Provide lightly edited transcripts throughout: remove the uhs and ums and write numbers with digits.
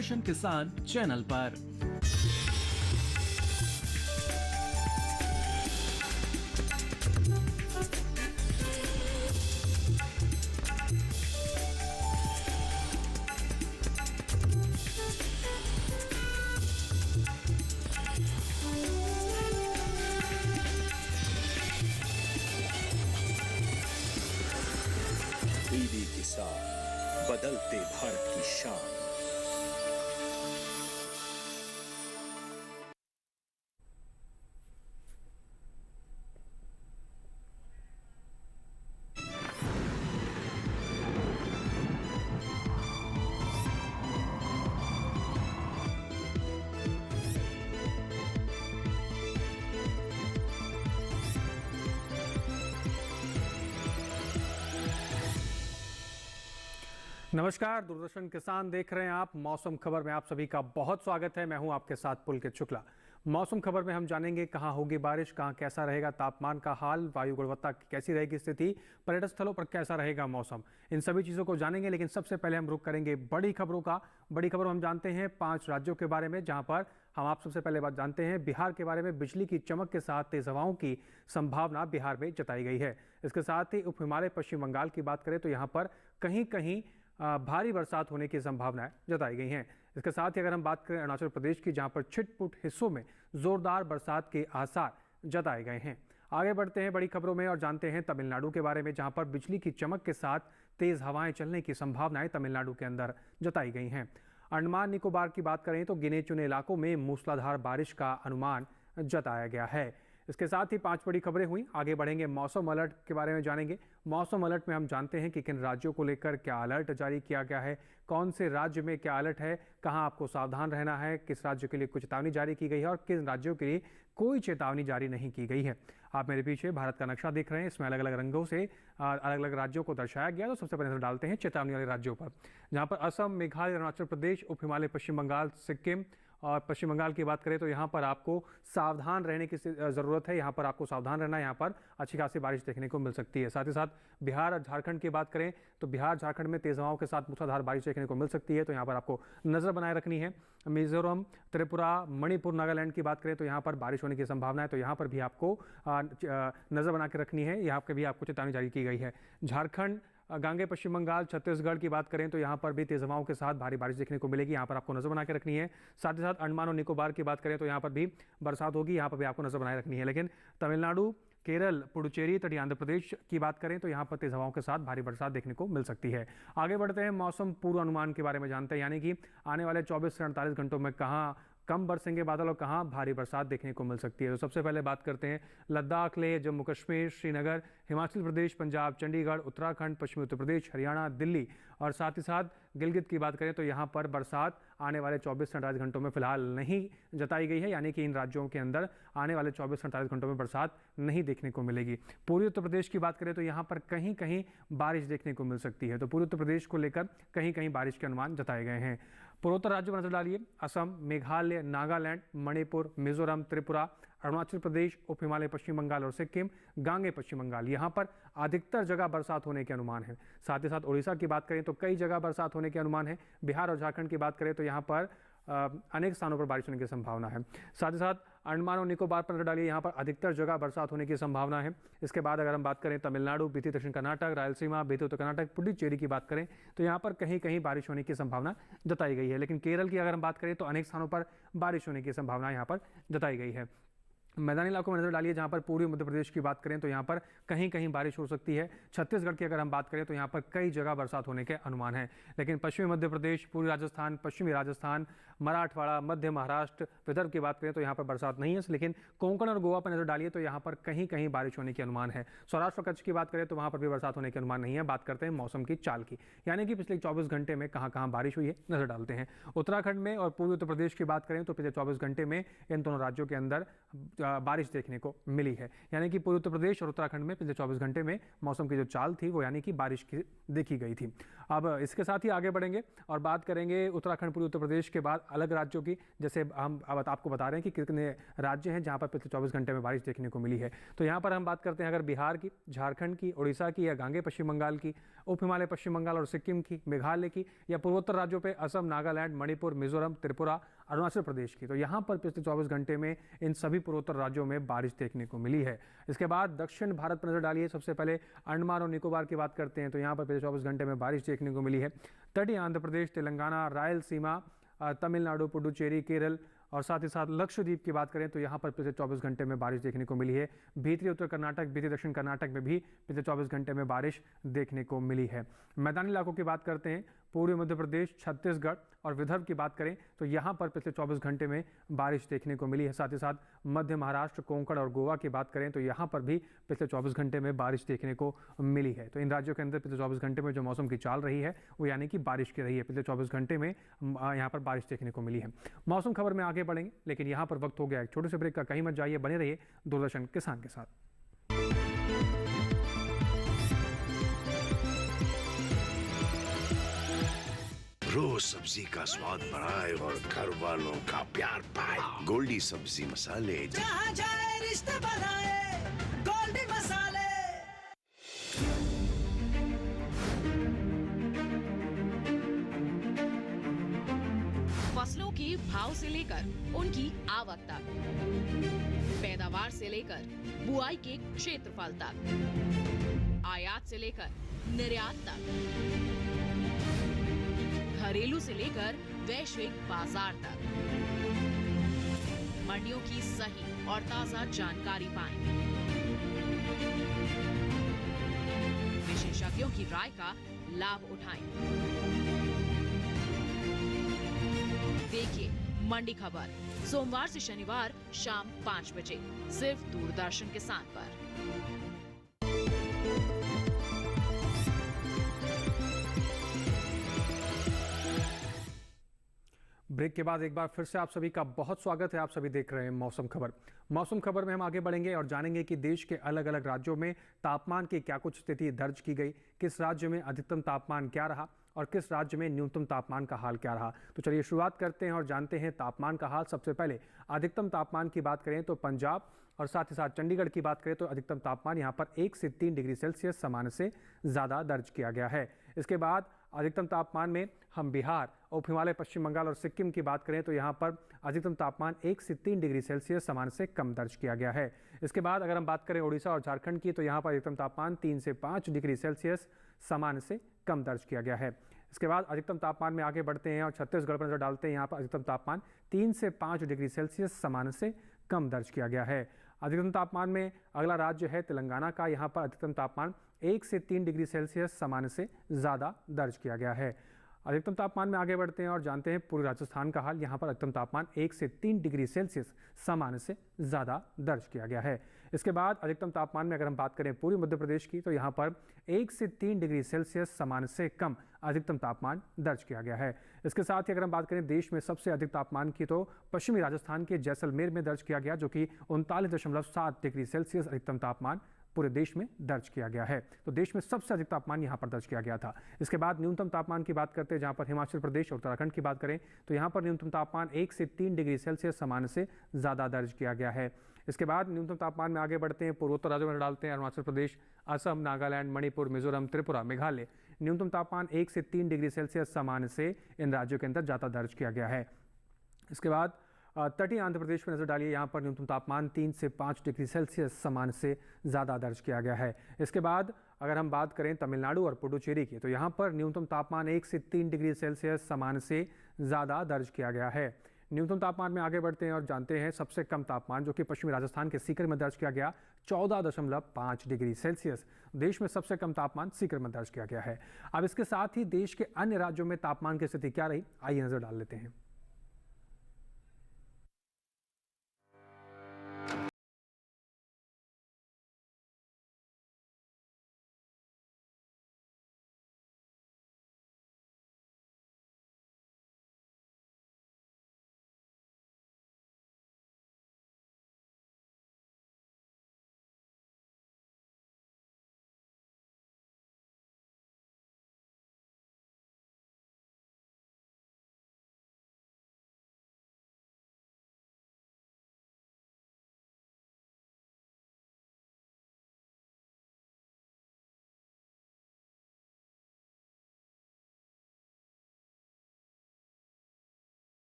दूरदर्शन किसान चैनल पर। डीडी किसान, बदलते भारत की शान। नमस्कार, दूरदर्शन किसान देख रहे हैं आप। मौसम खबर में आप सभी का बहुत स्वागत है। मैं हूं आपके साथ पुलकित शुक्ला। मौसम खबर में हम जानेंगे कहां होगी बारिश, कहां कैसा रहेगा तापमान का हाल, वायु गुणवत्ता की कैसी रहेगी स्थिति, पर्यटन स्थलों पर कैसा रहेगा मौसम, इन सभी चीज़ों को जानेंगे। लेकिन सबसे पहले हम रुख करेंगे बड़ी खबरों का। बड़ी खबर हम जानते हैं 5 राज्यों के बारे में, जहां पर हम आप सबसे पहले बात जानते हैं बिहार के बारे में। बिजली की चमक के साथ तेज हवाओं की संभावना बिहार में जताई गई है। इसके साथ ही उप हिमालय पश्चिम बंगाल की बात करें तो यहाँ पर कहीं कहीं भारी बरसात होने की संभावनाएं जताई गई हैं। इसके साथ ही अगर हम बात करें अरुणाचल प्रदेश की, जहां पर छिटपुट हिस्सों में जोरदार बरसात के आसार जताए गए हैं। आगे बढ़ते हैं बड़ी खबरों में और जानते हैं तमिलनाडु के बारे में, जहां पर बिजली की चमक के साथ तेज हवाएं चलने की संभावनाएं तमिलनाडु के अंदर जताई गई हैं। अंडमान निकोबार की बात करें तो गिने चुने इलाकों में मूसलाधार बारिश का अनुमान जताया गया है। इसके साथ ही 5 बड़ी खबरें हुई। आगे बढ़ेंगे, मौसम अलर्ट के बारे में जानेंगे। मौसम अलर्ट में हम जानते हैं कि किन राज्यों को लेकर क्या अलर्ट जारी किया गया है, कौन से राज्य में क्या अलर्ट है, कहां आपको सावधान रहना है, किस राज्य के लिए कुछ चेतावनी जारी की गई है और किन राज्यों के लिए कोई चेतावनी जारी नहीं की गई है। आप मेरे पीछे भारत का नक्शा देख रहे हैं, इसमें अलग अलग रंगों से अलग अलग राज्यों को दर्शाया गया। तो सबसे पहले नजर डालते हैं चेतावनी वाले राज्यों पर, जहां पर असम, मेघालय, अरुणाचल प्रदेश, उप हिमालय पश्चिम बंगाल, सिक्किम और पश्चिम बंगाल की बात करें तो यहाँ पर आपको सावधान रहने की ज़रूरत है। यहाँ पर आपको सावधान रहना है, यहाँ पर अच्छी खासी बारिश देखने को मिल सकती है। साथ ही साथ बिहार और झारखंड की बात करें तो बिहार झारखंड में तेज हवाओं के साथ मूसलाधार बारिश देखने को मिल सकती है, तो यहाँ पर आपको नज़र बनाए रखनी है। मिजोरम, त्रिपुरा, मणिपुर, नागालैंड की बात करें तो यहाँ पर बारिश होने की संभावना है, तो यहाँ पर भी आपको नज़र बना के रखनी है। यहाँ पर भी आपको चेतावनी जारी की गई है। झारखंड, गांगे पश्चिम बंगाल, छत्तीसगढ़ की बात करें तो यहाँ पर भी तेज हवाओं के साथ भारी बारिश देखने को मिलेगी, यहाँ पर आपको नजर बना के रखनी है। साथ ही साथ अंडमान और निकोबार की बात करें तो यहाँ पर भी बरसात होगी, यहाँ पर भी आपको नजर बनाए रखनी है। लेकिन तमिलनाडु, केरल, पुडुचेरी, तटीय आंध्र प्रदेश की बात करें तो यहाँ पर तेज हवाओं के साथ भारी बरसात देखने को मिल सकती है। आगे बढ़ते हैं, मौसम पूर्वानुमान के बारे में जानते हैं, यानी कि आने वाले 24 से 48 घंटों में कहाँ कम बरसेंगे बादल और कहाँ भारी बरसात देखने को मिल सकती है। तो सबसे पहले बात करते हैं लद्दाख, लेह, जम्मू कश्मीर, श्रीनगर, हिमाचल प्रदेश, पंजाब, चंडीगढ़, उत्तराखंड, पश्चिमी उत्तर प्रदेश, हरियाणा, दिल्ली और साथ ही साथ गिलगित की बात करें तो यहाँ पर बरसात आने वाले 24 से 48 घंटों में फिलहाल नहीं जताई गई है, यानी कि इन राज्यों के अंदर आने वाले 24 से 48 घंटों में बरसात नहीं देखने को मिलेगी। पूर्वी उत्तर प्रदेश की बात करें तो यहाँ पर कहीं कहीं बारिश देखने को मिल सकती है, तो पूर्वी उत्तर प्रदेश को लेकर कहीं कहीं बारिश के अनुमान जताए गए हैं। पूर्वोत्तर राज्यों पर नजर डालिए, असम, मेघालय, नागालैंड, मणिपुर, मिजोरम, त्रिपुरा, अरुणाचल प्रदेश, उप हिमालय पश्चिम बंगाल और सिक्किम, गांगे पश्चिम बंगाल, यहाँ पर अधिकतर जगह बरसात होने के अनुमान है। साथ ही साथ उड़ीसा की बात करें तो कई जगह बरसात होने के अनुमान है। बिहार और झारखंड की बात करें तो यहाँ पर अनेक स्थानों पर बारिश होने की संभावना है। साथ ही साथ अंडमान और निकोबार पर नजर डालिए, यहाँ पर अधिकतर जगह बरसात होने की संभावना है। इसके बाद अगर हम बात करें तमिलनाडु, बीती दक्षिण कर्नाटक, रायलसीमा, बीती उत्तर कर्नाटक, पुडुचेरी की बात करें तो यहाँ पर कहीं कहीं बारिश होने की संभावना जताई गई है। लेकिन केरल की अगर हम बात करें तो अनेक स्थानों पर बारिश होने की संभावना यहाँ पर जताई गई है। मैदानी इलाकों में नजर डालिए, जहां पर पूर्वी मध्य प्रदेश की बात करें तो यहां पर कहीं कहीं बारिश हो सकती है। छत्तीसगढ़ की अगर हम बात करें तो यहां पर कई जगह बरसात होने के अनुमान है। लेकिन पश्चिमी मध्य प्रदेश, पूर्वी राजस्थान, पश्चिमी राजस्थान, मराठवाड़ा, मध्य महाराष्ट्र, विदर्भ की बात करें तो यहां पर बरसात नहीं है। लेकिन कोंकण और गोवा पर नजर डालिए तो यहां पर कहीं कहीं बारिश होने के अनुमान है। सौराष्ट्र और कच्छ की बात करें तो वहां पर भी बरसात होने के अनुमान नहीं है। बात करते हैं मौसम की चाल की, यानी कि पिछले 24 घंटे में कहां कहां बारिश हुई है, नजर डालते हैं। उत्तराखंड में और पूर्वी उत्तर प्रदेश की बात करें तो पिछले 24 घंटे में इन दोनों राज्यों के अंदर बारिश देखने को मिली है। यानी कि पूर्वी उत्तर प्रदेश और उत्तराखंड में पिछले 24 घंटे में मौसम की जो चाल थी वो यानी कि बारिश की देखी गई थी। अब इसके साथ ही आगे बढ़ेंगे और बात करेंगे उत्तराखंड पूर्वी उत्तर प्रदेश के बाद अलग राज्यों की। जैसे हम अब आपको बता रहे हैं कि कितने राज्य हैं जहाँ पर पिछले 24 घंटे में बारिश देखने को मिली है। तो यहाँ पर हम बात करते हैं अगर बिहार की, झारखंड की, उड़ीसा की या गांगे पश्चिम बंगाल की, उप हिमालय पश्चिम बंगाल और सिक्किम की, मेघालय की या पूर्वोत्तर राज्यों पे असम, नागालैंड, मणिपुर, मिजोरम, त्रिपुरा, अरुणाचल प्रदेश की। तो यहाँ पर पिछले 24 घंटे में इन सभी पूर्वोत्तर राज्यों में बारिश देखने को मिली है। इसके बाद दक्षिण भारत पर नजर डालिए। सबसे पहले अंडमान और निकोबार की बात करते हैं तो यहाँ पर पिछले 24 घंटे में बारिश देखने को मिली है। तटीय आंध्र प्रदेश, तेलंगाना, रायलसीमा, तमिलनाडु, पुडुचेरी, केरल और साथ ही साथ लक्षद्वीप की बात करें तो यहाँ पर पिछले 24 घंटे में बारिश देखने को मिली है। भीतरी उत्तर कर्नाटक, भीतरी दक्षिण कर्नाटक में भी पिछले 24 घंटे में बारिश देखने को मिली है। मैदानी इलाकों की बात करते हैं, पूर्वी मध्य प्रदेश, छत्तीसगढ़ और विदर्भ की बात करें तो यहाँ पर पिछले 24 घंटे में बारिश देखने को मिली है। साथ ही साथ मध्य महाराष्ट्र, कोंकण और गोवा की बात करें तो यहाँ पर भी पिछले 24 घंटे में बारिश देखने को मिली है। तो इन राज्यों के अंदर पिछले 24 घंटे में जो मौसम की चाल रही है वो यानी कि बारिश की रही है। पिछले 24 घंटे में यहाँ पर बारिश देखने को मिली है। मौसम खबर में आगे बढ़ेंगे, लेकिन यहाँ पर वक्त हो गया एक छोटे से ब्रेक का। कहीं मत जाइए, बने रहिए दूरदर्शन किसान के साथ। रोज सब्जी का स्वाद बढ़ाए और घर वालों का प्यार पाए। गोल्डी सब्जी मसाले, जहाँ जाए रिश्ते बनाए, गोल्डी मसाले। फसलों के भाव से लेकर उनकी आवक तक, पैदावार से लेकर बुआई के क्षेत्रफल तक, आयात से लेकर निर्यात तक, घरेलू से लेकर वैश्विक बाजार तक, मंडियों की सही और ताजा जानकारी पाएं। विशेषज्ञों की राय का लाभ उठाएं। देखिए मंडी खबर सोमवार से शनिवार शाम 5 बजे सिर्फ दूरदर्शन किसान पर। ब्रेक के बाद एक बार फिर से आप सभी का बहुत स्वागत है। आप सभी देख रहे हैं मौसम खबर। मौसम खबर में हम आगे बढ़ेंगे और जानेंगे कि देश के अलग अलग राज्यों में तापमान की क्या कुछ स्थिति दर्ज की गई, किस राज्य में अधिकतम तापमान क्या रहा और किस राज्य में न्यूनतम तापमान का हाल क्या रहा। तो चलिए शुरुआत करते हैं और जानते हैं तापमान का हाल। सबसे पहले अधिकतम तापमान की बात करें तो पंजाब और साथ ही साथ चंडीगढ़ की बात करें तो अधिकतम तापमान यहाँ पर 1 से 3 डिग्री सेल्सियस सामान्य से ज़्यादा दर्ज किया गया है। इसके बाद अधिकतम तापमान में हम बिहार, उप हिमालय पश्चिम बंगाल और सिक्किम की बात करें तो यहाँ पर अधिकतम तापमान 1 से 3 डिग्री सेल्सियस सामान्य से कम दर्ज किया गया है। इसके बाद अगर हम बात करें उड़ीसा और झारखंड की तो यहाँ पर अधिकतम तापमान 3 से 5 डिग्री सेल्सियस सामान्य से कम दर्ज किया गया है। इसके बाद अधिकतम तापमान में आगे बढ़ते हैं और छत्तीसगढ़ पर नजर डालते हैं। यहाँ पर अधिकतम तापमान 3 से 5 डिग्री सेल्सियस सामान्य से कम दर्ज किया गया है। अधिकतम तापमान में अगला राज्य है तेलंगाना का। यहाँ पर अधिकतम तापमान 1 से 3 डिग्री सेल्सियस सामान्य से ज़्यादा दर्ज किया गया है। अधिकतम तापमान में आगे बढ़ते हैं और जानते हैं पूर्वी राजस्थान का हाल। यहाँ पर अधिकतम तापमान 1 से 3 डिग्री सेल्सियस सामान्य से ज़्यादा दर्ज किया गया है। इसके बाद अधिकतम तापमान में अगर हम बात करें पूर्वी मध्य प्रदेश की तो यहाँ पर 1 से 3 डिग्री सेल्सियस सामान्य से कम अधिकतम तापमान दर्ज किया गया है। इसके साथ ही अगर हम बात करें देश में सबसे अधिक तापमान की तो पश्चिमी राजस्थान के जैसलमेर में दर्ज किया गया, जो कि 39.7 डिग्री सेल्सियस अधिकतम तापमान पूरे देश में दर्ज किया गया है। तो देश में सबसे अधिक तापमान यहाँ पर दर्ज किया गया था। इसके बाद न्यूनतम तापमान की बात करते हैं, जहाँ पर हिमाचल प्रदेश और उत्तराखंड की बात करें तो यहाँ पर न्यूनतम तापमान 1 से 3 डिग्री सेल्सियस सामान्य से ज़्यादा दर्ज किया गया है। इसके बाद न्यूनतम तापमान में आगे बढ़ते हैं, पूर्वोत्तर राज्यों में डालते हैं अरुणाचल प्रदेश, असम, नागालैंड, मणिपुर, मिजोरम, त्रिपुरा, मेघालय। न्यूनतम तापमान 1 से 3 डिग्री सेल्सियस सामान्य से इन राज्यों के अंदर ज़्यादा दर्ज किया गया है। इसके बाद तटीय आंध्र प्रदेश में नजर डालिए। यहाँ पर न्यूनतम तापमान 3 से 5 डिग्री सेल्सियस सामान्य से ज़्यादा दर्ज किया गया है। इसके बाद अगर हम बात करें तमिलनाडु और पुडुचेरी की तो यहाँ पर न्यूनतम तापमान 1 से 3 डिग्री सेल्सियस सामान्य से ज़्यादा दर्ज किया गया है। न्यूनतम तापमान में आगे बढ़ते हैं और जानते हैं सबसे कम तापमान जो कि पश्चिमी राजस्थान के सीकर में दर्ज किया गया 14.5 डिग्री सेल्सियस। देश में सबसे कम तापमान सीकर में दर्ज किया गया है। अब इसके साथ ही देश के अन्य राज्यों में तापमान की स्थिति क्या रही, आइए नजर डाल लेते हैं।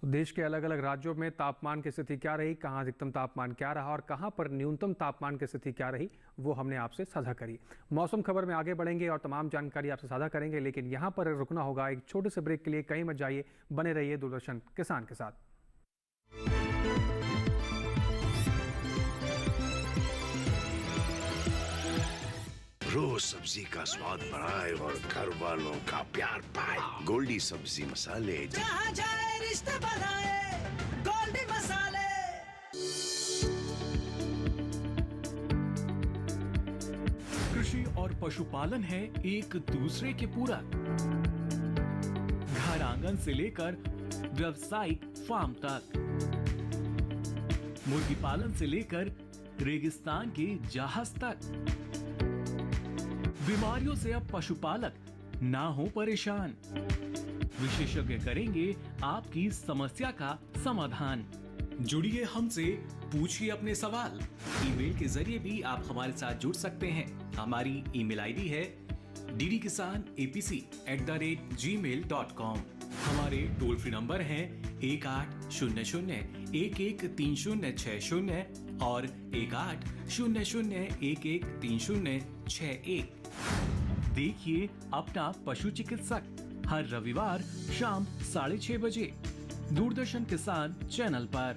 देश के अलग अलग राज्यों में तापमान की स्थिति क्या रही, कहाँ अधिकतम तापमान क्या रहा और कहाँ पर न्यूनतम तापमान की स्थिति क्या रही, वो हमने आपसे साझा करी। मौसम खबर में आगे बढ़ेंगे और तमाम जानकारी आपसे साझा करेंगे, लेकिन यहाँ पर रुकना होगा एक छोटे से ब्रेक के लिए। कहीं मत जाइए, बने रहिए दूरदर्शन किसान के साथ। रोज सब्जी का स्वाद बढ़ाए और घर वालों का प्यार पाए। गोल्डी सब्जी मसाले। जहाँ जाए रिश्ते बनाए गोल्डी मसाले। कृषि और पशुपालन है एक दूसरे के पूरक। घर आंगन से लेकर व्यावसायिक फार्म तक, मुर्गी पालन से लेकर रेगिस्तान के जहाज तक। बीमारियों से अब पशुपालक ना हो परेशान। विशेषज्ञ करेंगे आपकी समस्या का समाधान। जुड़िए हमसे, पूछिए अपने सवाल। ईमेल के जरिए भी आप हमारे साथ जुड़ सकते हैं। हमारी ईमेल आईडी है ddkisanapc@gmail.com। हमारे टोल फ्री नंबर हैं 1800-113060 और 1800-113061। देखिए अपना पशु चिकित्सक हर रविवार शाम 6:30 बजे दूरदर्शन किसान चैनल पर।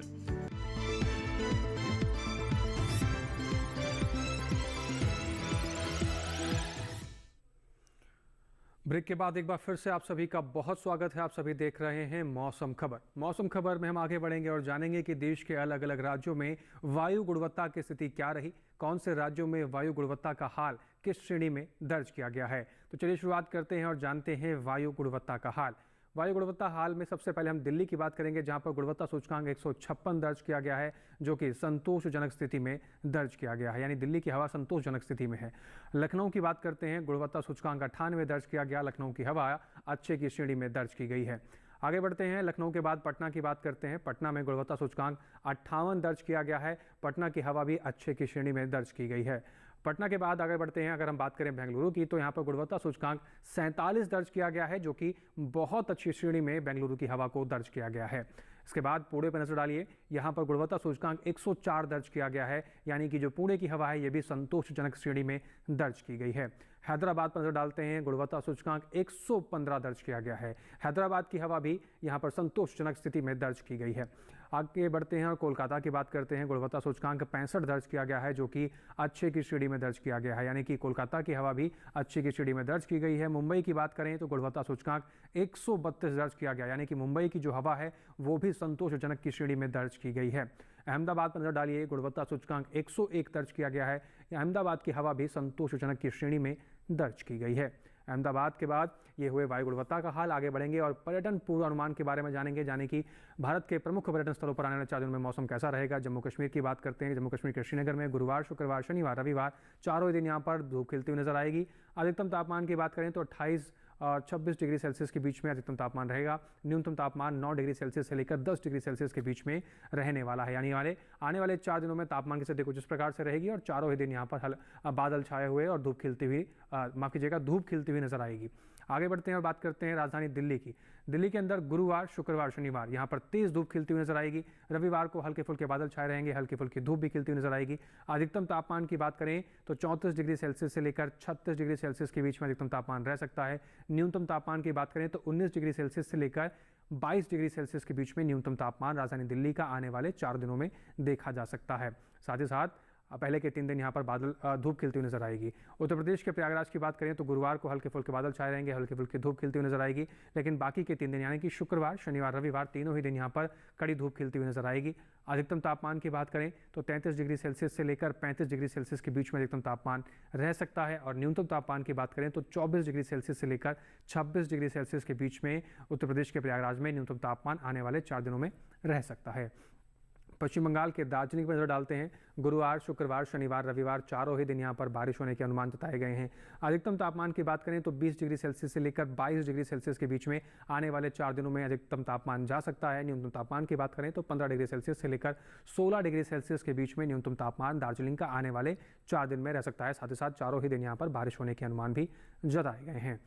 ब्रेक के बाद एक बार फिर से आप सभी का बहुत स्वागत है। आप सभी देख रहे हैं मौसम खबर। मौसम खबर में हम आगे बढ़ेंगे और जानेंगे कि देश के अलग अलग राज्यों में वायु गुणवत्ता की स्थिति क्या रही, कौन से राज्यों में वायु गुणवत्ता का हाल किस श्रेणी में दर्ज किया गया है। तो चलिए शुरुआत करते हैं और जानते हैं वायु गुणवत्ता का हाल। वायु गुणवत्ता हाल में सबसे पहले हम दिल्ली की बात करेंगे, जहां पर गुणवत्ता सूचकांक 156 दर्ज किया गया है, जो कि संतोषजनक स्थिति में दर्ज किया गया है, यानी दिल्ली की हवा संतोषजनक स्थिति में है। लखनऊ की बात करते हैं, गुणवत्ता सूचकांक 98 दर्ज किया गया। लखनऊ की हवा अच्छे की श्रेणी में दर्ज की गई है। आगे बढ़ते हैं, लखनऊ के बाद पटना की बात करते हैं। पटना में गुणवत्ता सूचकांक 58 दर्ज किया गया है। पटना की हवा भी अच्छे की श्रेणी में दर्ज की गई है। पटना के बाद आगे बढ़ते हैं, अगर हम बात करें बेंगलुरु की, तो यहाँ पर गुणवत्ता सूचकांक 47 दर्ज किया गया है, जो कि बहुत अच्छी श्रेणी में बेंगलुरु की हवा को दर्ज किया गया है। इसके बाद पुणे पर नजर डालिए, यहाँ पर गुणवत्ता सूचकांक 104 दर्ज किया गया है, यानी कि जो पुणे की हवा है ये भी संतोषजनक श्रेणी में दर्ज की गई है। हैदराबाद पर नजर डालते हैं, गुणवत्ता सूचकांक 115 दर्ज किया गया है। हैदराबाद की हवा भी यहाँ पर संतोषजनक स्थिति में दर्ज की गई है। आगे बढ़ते हैं और कोलकाता की बात करते हैं, गुणवत्ता सूचकांक 65 दर्ज किया गया है, जो कि अच्छे की श्रेणी में दर्ज किया गया है, यानी कि कोलकाता की हवा भी अच्छे की श्रेणी में दर्ज की गई है। मुंबई की बात करें तो गुणवत्ता सूचकांक 132 दर्ज किया गया, यानी कि मुंबई की जो हवा है वो भी संतोषजनक की श्रेणी में दर्ज की गई है। अहमदाबाद पर नजर डालिए, गुणवत्ता सूचकांक 101 दर्ज किया गया है। अहमदाबाद की हवा भी संतोषजनक की श्रेणी में दर्ज की गई है। अहमदाबाद के बाद ये हुए वायु गुणवत्ता का हाल। आगे बढ़ेंगे और पर्यटन पूर्वानुमान के बारे में जानेंगे, जाने कि भारत के प्रमुख पर्यटन स्थलों पर आने वाले 4 दिनों में मौसम कैसा रहेगा। जम्मू कश्मीर की बात करते हैं, जम्मू कश्मीर के श्रीनगर में गुरुवार, शुक्रवार, शनिवार, रविवार चारों ही दिन यहाँ पर धूप खिलती हुई नजर आएगी। अधिकतम तापमान की बात करें तो 28 और 26 डिग्री सेल्सियस के बीच में अधिकतम तापमान रहेगा। न्यूनतम तापमान 9 डिग्री सेल्सियस से लेकर 10 डिग्री सेल्सियस के बीच में रहने वाला है। यानी आने वाले 4 दिनों में तापमान की स्थिति कुछ इस प्रकार से रहेगी और चारों ही दिन यहाँ पर बादल छाए हुए और धूप खिलती हुई धूप खिलती हुई नजर आएगी। आगे बढ़ते हैं और बात करते हैं राजधानी दिल्ली की। दिल्ली के अंदर गुरुवार, शुक्रवार, शनिवार यहाँ पर तेज धूप खिलती हुई नजर आएगी। रविवार को हल्के फुल्के बादल छाए रहेंगे, हल्की फुल्की धूप भी खिलती हुई नजर आएगी। अधिकतम तापमान की बात करें तो 34 डिग्री सेल्सियस से लेकर 36 डिग्री सेल्सियस के बीच में अधिकतम तापमान रह सकता है। न्यूनतम तापमान की बात करें तो 19 डिग्री सेल्सियस से लेकर 22 डिग्री सेल्सियस के बीच में न्यूनतम तापमान राजधानी दिल्ली का आने वाले 4 दिनों में देखा जा सकता है। साथ ही साथ पहले के 3 दिन यहाँ पर धूप खिलती हुई नजर आएगी। उत्तर प्रदेश के प्रयागराज की बात करें तो गुरुवार को हल्के फुल्के बादल छाए रहेंगे, हल्की फुल्की धूप खिलती हुई नजर आएगी। लेकिन बाकी के 3 दिन यानी कि शुक्रवार, शनिवार, रविवार तीनों ही दिन यहाँ पर कड़ी धूप खिलती हुई नजर आएगी। अधिकतम तापमान की बात करें तो 33 डिग्री सेल्सियस से लेकर 35 डिग्री सेल्सियस के बीच में अधिकतम तापमान रह सकता है और न्यूनतम तापमान की बात करें तो 24 डिग्री सेल्सियस से लेकर 26 डिग्री सेल्सियस के बीच में उत्तर प्रदेश के प्रयागराज में न्यूनतम तापमान आने वाले 4 दिनों में रह सकता है। पश्चिम बंगाल के दार्जिलिंग पर नजर डालते हैं, गुरुवार, शुक्रवार, शनिवार, रविवार चारों ही दिन यहाँ पर बारिश होने के अनुमान जताए गए हैं। अधिकतम तापमान की बात करें तो 20 डिग्री सेल्सियस से लेकर 22 डिग्री सेल्सियस के बीच में आने वाले 4 दिनों में अधिकतम तापमान जा सकता है। न्यूनतम तापमान की बात करें तो 15 डिग्री सेल्सियस से लेकर 16 डिग्री सेल्सियस के बीच में न्यूनतम तापमान दार्जिलिंग का आने वाले 4 दिन में रह सकता है। साथ ही साथ चारों ही दिन यहाँ पर बारिश होने के अनुमान भी जताए गए हैं।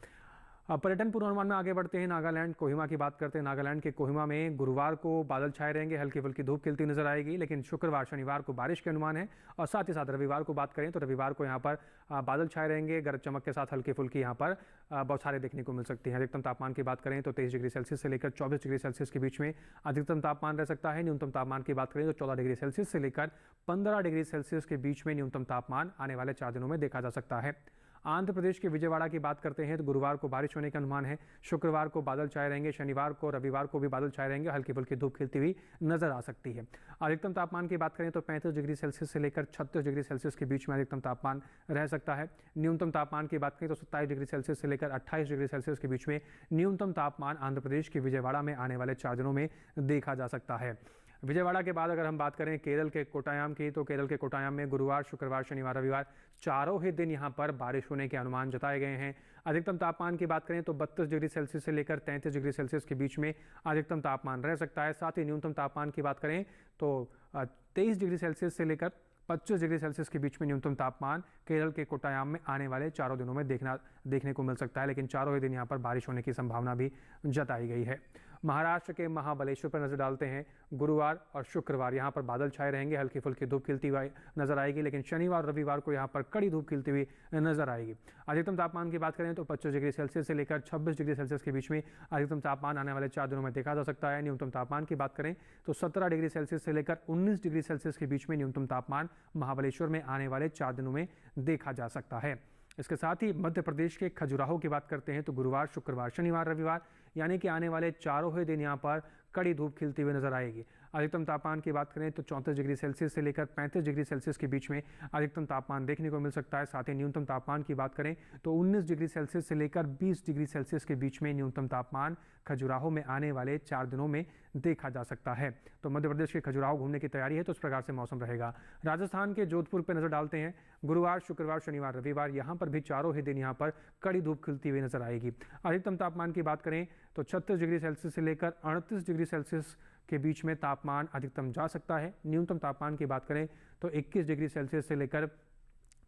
अब पर्यटन पूर्वानुमान में आगे बढ़ते हैं। नागालैंड कोहिमा की बात करते हैं। नागालैंड के कोहिमा में गुरुवार को बादल छाए रहेंगे, हल्की फुल्की धूप खिलती नजर आएगी, लेकिन शुक्रवार शनिवार को बारिश के अनुमान है। और साथ ही साथ रविवार को बात करें तो रविवार को यहाँ पर बादल छाए रहेंगे, गरज चमक के साथ हल्की फुल्की यहाँ पर बौछारें देखने को मिल सकती हैं। अधिकतम तापमान की बात करें तो 23 डिग्री सेल्सियस से लेकर 24 डिग्री सेल्सियस के बीच में अधिकतम तापमान रह सकता है। न्यूनतम तापमान की बात करें तो 14 डिग्री सेल्सियस से लेकर 15 डिग्री सेल्सियस के बीच में न्यूनतम तापमान आने वाले 4 दिनों में देखा जा सकता है। आंध्र प्रदेश के विजयवाड़ा की बात करते हैं तो गुरुवार को बारिश होने का अनुमान है। शुक्रवार को बादल छाए रहेंगे, शनिवार को रविवार को भी बादल छाए रहेंगे, हल्की फुल्की धूप खिलती हुई नजर आ सकती है। अधिकतम तापमान की बात करें तो 35 डिग्री सेल्सियस से लेकर 36 डिग्री सेल्सियस के बीच में अधिकतम तापमान रह सकता है। न्यूनतम तापमान की बात करें तो 27 डिग्री सेल्सियस से लेकर 28 डिग्री सेल्सियस के बीच में न्यूनतम तापमान आंध्र प्रदेश के विजयवाड़ा में आने वाले 4 दिनों में देखा जा सकता है। विजयवाड़ा के बाद अगर हम बात करें केरल के कोट्टायम की, तो केरल के कोट्टायम में गुरुवार, शुक्रवार, शनिवार, रविवार चारों ही दिन यहां पर बारिश होने के अनुमान जताए गए हैं। अधिकतम तापमान की बात करें तो 32 डिग्री सेल्सियस से लेकर 33 डिग्री सेल्सियस के बीच में अधिकतम तापमान रह सकता है। साथ ही न्यूनतम तापमान की बात करें तो 23 डिग्री सेल्सियस से लेकर 25 डिग्री सेल्सियस के बीच में न्यूनतम तापमान केरल के कोट्टायम में आने वाले 4 दिनों में देखने को मिल सकता है, लेकिन चारों ही दिन यहाँ पर बारिश होने की संभावना भी जताई गई है। महाराष्ट्र के महाबलेश्वर पर नजर डालते हैं। गुरुवार और शुक्रवार यहाँ पर बादल छाए रहेंगे, हल्की फुल्की धूप खिलती हुई नजर आएगी, लेकिन शनिवार रविवार को यहाँ पर कड़ी धूप खिलती हुई नजर आएगी। अधिकतम तापमान की बात करें तो 25 डिग्री सेल्सियस से लेकर 26 डिग्री सेल्सियस के बीच में अधिकतम तापमान आने वाले 4 दिनों में देखा जा सकता है। न्यूनतम तापमान की बात करें तो 17 डिग्री सेल्सियस से लेकर 19 डिग्री सेल्सियस के बीच में न्यूनतम तापमान महाबलेश्वर में आने वाले 4 दिनों में देखा जा सकता है। इसके साथ ही मध्य प्रदेश के खजुराहो की बात करते हैं तो गुरुवार, शुक्रवार, शनिवार, रविवार यानी कि आने वाले चारों ही दिन यहाँ पर कड़ी धूप खिलती हुई नजर आएगी। अधिकतम तापमान की बात करें तो 34 डिग्री सेल्सियस से लेकर 35 डिग्री सेल्सियस के बीच में अधिकतम तापमान देखने को मिल सकता है। साथ ही न्यूनतम तापमान की बात करें तो 19 डिग्री सेल्सियस से लेकर 20 डिग्री सेल्सियस के बीच में न्यूनतम तापमान खजुराहो में आने वाले 4 दिनों में देखा जा सकता है। तो मध्य प्रदेश के खजुराहो घूमने की तैयारी है तो इस प्रकार से मौसम रहेगा। राजस्थान के जोधपुर पर नजर डालते हैं। गुरुवार, शुक्रवार, शनिवार, रविवार यहाँ पर भी चारों ही दिन यहाँ पर कड़ी धूप खिलती हुई नजर आएगी। अधिकतम तापमान की बात करें तो 36 डिग्री सेल्सियस से लेकर 38 डिग्री सेल्सियस के बीच में तापमान अधिकतम जा सकता है। न्यूनतम तापमान की बात करें तो 21 डिग्री सेल्सियस से लेकर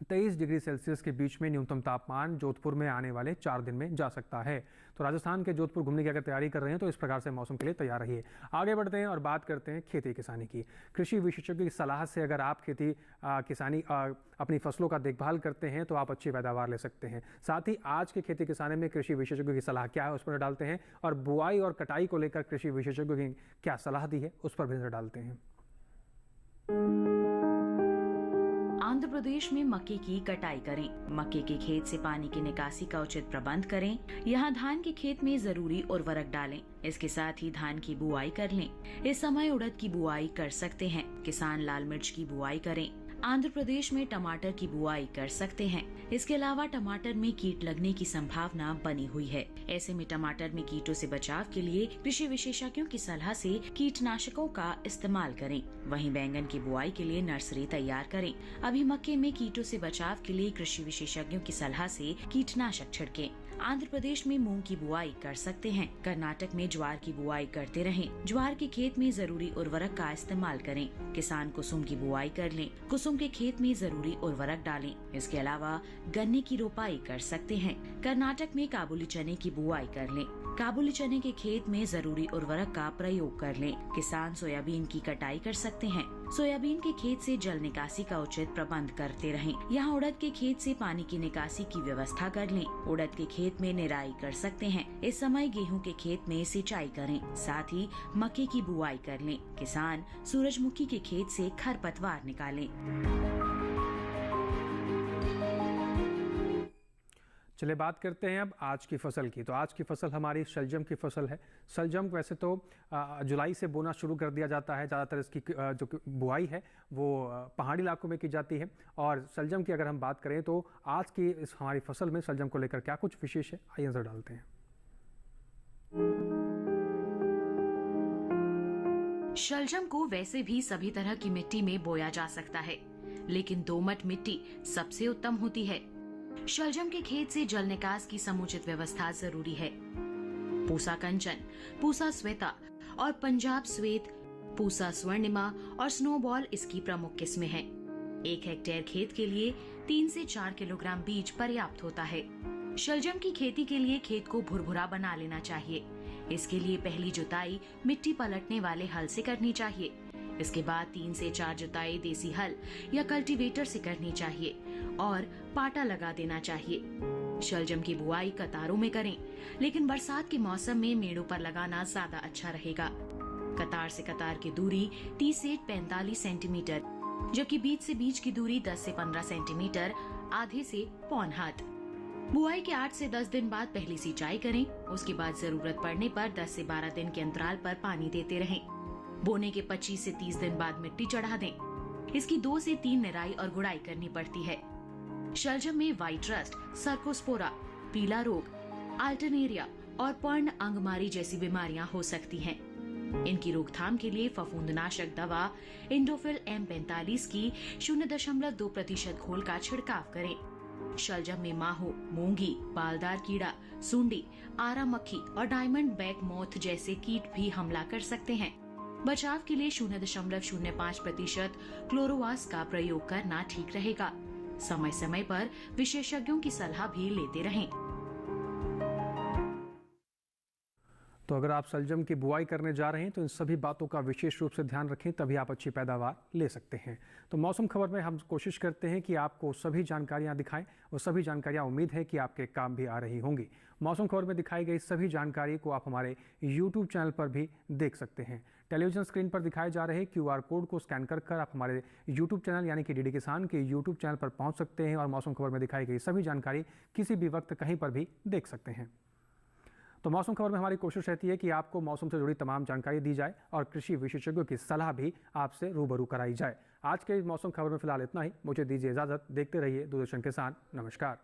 23 डिग्री सेल्सियस के बीच में न्यूनतम तापमान जोधपुर में आने वाले 4 दिन में जा सकता है। तो राजस्थान के जोधपुर घूमने की अगर तैयारी कर रहे हैं तो इस प्रकार से मौसम के लिए तैयार रहिए। आगे बढ़ते हैं और बात करते हैं खेती किसानी की। कृषि विशेषज्ञों की सलाह से अगर आप खेती किसानी अपनी फसलों का देखभाल करते हैं तो आप अच्छी पैदावार ले सकते हैं। साथ ही आज के खेती किसानी में कृषि विशेषज्ञों की सलाह क्या है उस पर डालते हैं, और बुआई और कटाई को लेकर कृषि विशेषज्ञों की क्या सलाह दी है उस पर भी नजर डालते हैं। आंध्र प्रदेश में मक्के की कटाई करें। मक्के के खेत से पानी की निकासी का उचित प्रबंध करें। यहाँ धान के खेत में जरूरी उर्वरक डालें। इसके साथ ही धान की बुआई कर लें। इस समय उड़द की बुआई कर सकते हैं। किसान लाल मिर्च की बुआई करें। आंध्र प्रदेश में टमाटर की बुआई कर सकते हैं। इसके अलावा टमाटर में कीट लगने की संभावना बनी हुई है। ऐसे में टमाटर में कीटों से बचाव के लिए कृषि विशेषज्ञों की सलाह से कीटनाशकों का इस्तेमाल करें। वहीं बैंगन की बुआई के लिए नर्सरी तैयार करें। अभी मक्के में कीटों से बचाव के लिए कृषि विशेषज्ञों की सलाह से कीटनाशक छिड़कें। आंध्र प्रदेश में मूंग की बुआई कर सकते हैं। कर्नाटक में ज्वार की बुआई करते रहें। ज्वार के खेत में जरूरी उर्वरक का इस्तेमाल करें। किसान कुसुम की बुआई कर लें। कुसुम के खेत में जरूरी उर्वरक डालें। इसके अलावा गन्ने की रोपाई कर सकते हैं। कर्नाटक में काबुली चने की बुआई कर लें। काबुली चने के खेत में जरूरी उर्वरक का प्रयोग कर लें। किसान सोयाबीन की कटाई कर सकते हैं। सोयाबीन के खेत से जल निकासी का उचित प्रबंध करते रहें। यहाँ उड़द के खेत से पानी की निकासी की व्यवस्था कर लें। उड़द के खेत में निराई कर सकते हैं। इस समय गेहूं के खेत में सिंचाई करें। साथ ही मक्के की बुआई कर लें। किसान सूरजमुखी के खेत से खरपतवार निकालें। चलिए बात करते हैं अब आज की फसल की। तो आज की फसल हमारी शलजम की फसल है। शलजम वैसे तो जुलाई से बोना शुरू कर दिया जाता है। ज़्यादातर इसकी जो बुआई है वो पहाड़ी इलाकों में की जाती है। और शलजम की अगर हम बात करें तो आज की इस हमारी फसल में शलजम को लेकर क्या कुछ विशेष है, आइए नजर डालते हैं। शलजम को वैसे भी सभी तरह की मिट्टी में बोया जा सकता है, लेकिन दोमट मिट्टी सबसे उत्तम होती है। शलजम के खेत से जल निकास की समुचित व्यवस्था जरूरी है। पूसा कंचन, पूसा श्वेता और पंजाब श्वेत, पूसा स्वर्णिमा और स्नोबॉल इसकी प्रमुख किस्में हैं। 1 हेक्टेयर खेत के लिए 3 से 4 किलोग्राम बीज पर्याप्त होता है। शलजम की खेती के लिए खेत को भुरभुरा बना लेना चाहिए। इसके लिए पहली जुताई मिट्टी पलटने वाले हल से करनी चाहिए। इसके बाद 3 से 4 जुताई देसी हल या कल्टीवेटर से करनी चाहिए और पाटा लगा देना चाहिए। शलजम की बुआई कतारों में करें, लेकिन बरसात के मौसम में मेड़ों पर लगाना ज्यादा अच्छा रहेगा। कतार से कतार की दूरी 30 से 45 सेंटीमीटर, जबकि बीज से बीज की दूरी 10 से 15 सेंटीमीटर, आधे से पौन हाथ। बुआई के 8 से 10 दिन बाद पहली सिंचाई करें। उसके बाद जरूरत पड़ने पर 10 से 12 दिन के अंतराल पर पानी देते रहें। बोने के 25 से 30 दिन बाद मिट्टी चढ़ा दें। इसकी 2 से 3 निराई और गुड़ाई करनी पड़ती है। शलजम में व्हाइट रस्ट, सर्कोस्पोरा, पीला रोग, अल्टरनेरिया और पर्ण अंगमारी जैसी बीमारियां हो सकती हैं। इनकी रोकथाम के लिए फफूंदनाशक दवा इंडोफिल M45 की 0.2% घोल का छिड़काव करें। शलजम में माहो, मूंगी, बालदार कीड़ा, सुंडी, आरा मक्खी और डायमंड बैक मोथ जैसे कीट भी हमला कर सकते हैं। बचाव के लिए 0.05% क्लोरोवास का प्रयोग करना ठीक रहेगा। समय समय पर विशेषज्ञों की सलाह भी लेते रहें। तो अगर आप शलजम की बुआई करने जा रहे हैं तो इन सभी बातों का विशेष रूप से ध्यान रखें, तभी आप अच्छी पैदावार ले सकते हैं। तो मौसम खबर में हम कोशिश करते हैं कि आपको सभी जानकारियां दिखाएं और सभी जानकारियां उम्मीद है कि आपके काम भी आ रही होंगी। मौसम खबर में दिखाई गई सभी जानकारी को आप हमारे YouTube चैनल पर भी देख सकते हैं। टेलीविजन स्क्रीन पर दिखाए जा रहे QR कोड को स्कैन कर आप हमारे YouTube चैनल यानी कि DD किसान के YouTube चैनल पर पहुँच सकते हैं और मौसम खबर में दिखाई गई सभी जानकारी किसी भी वक्त कहीं पर भी देख सकते हैं। तो मौसम खबर में हमारी कोशिश रहती है कि आपको मौसम से जुड़ी तमाम जानकारी दी जाए और कृषि विशेषज्ञों की सलाह भी आपसे रूबरू कराई जाए। आज के इस मौसम खबर में फिलहाल इतना ही। मुझे दीजिए इजाजत। देखते रहिए दूरदर्शन किसान। नमस्कार।